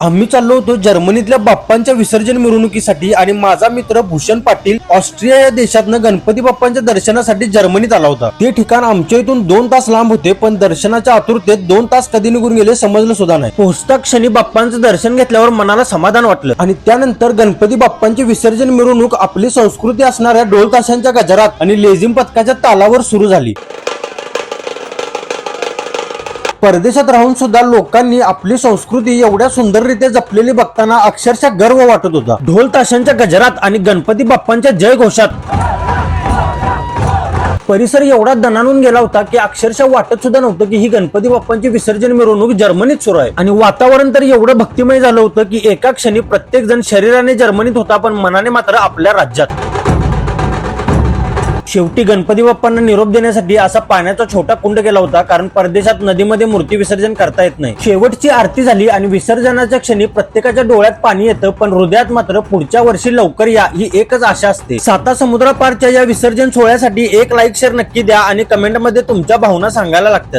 आम्ही चाललो होतो जर्मनीतल्या बाप्पांच्या विसर्जन मिरवणुकीसाठी आणि माझा मित्र भूषण पाटील ऑस्ट्रिया या देशातनं गणपती बाप्पांच्या दर्शनासाठी जर्मनीत आला होता। ते ठिकाण आमच्या इथून 2 तास लांब होते, पण दर्शनाच्या आतुरतेत 2 तास कधी निघून गेले समजलं सुद्धा नाही। पोहोचता क्षणी बाप्पांचं दर्शन घेतल्यावर मनाला समाधान वाटलं आणि त्यानंतर गणपती बाप्पांची विसर्जन मिरवणूक आपली संस्कृती असणाऱ्या ढोल ताशांच्या गजरात आणि लेझिम पथकाच्या तालावर सुरू झाली। परदेशात राहून सुद्धा लोकांनी आपली संस्कृती एवढ्या सुंदररीत्या जपलेली बघताना अक्षरशः गर्व वाटत होता। ढोल ताशांच्या गजरात आणि गणपती बाप्पांच्या जय घोषात परिसर एवढा दणाणून गेला होता की अक्षरशः वाटत सुद्धा नव्हतं की ही गणपती बाप्पांची विसर्जन मिरवणूक जर्मनीत सुरू आहे। आणि वातावरण तर एवढं भक्तिमय झालं होतं की एका क्षणी प्रत्येक जण शरीराने जर्मनीत होता, पण मनाने मात्र आपल्या राज्यात। शेवटी गणपती बाप्पांना निरोप देण्यासाठी असा पाण्याचा छोटा कुंड केला होता, कारण परदेशात नदीमध्ये मूर्ती विसर्जन करता येत नाही। शेवटची आरती झाली आणि विसर्जनाच्या क्षणी प्रत्येकाच्या डोळ्यात पाणी येतं, पण हृदयात मात्र पुढच्या वर्षी लवकर या ही एकच आशा असते। 7 समुद्रापारच्या या विसर्जन सोहळ्यासाठी एक लाईक शेअर नक्की द्या आणि कमेंटमध्ये तुमच्या भावना सांगायला लागतात।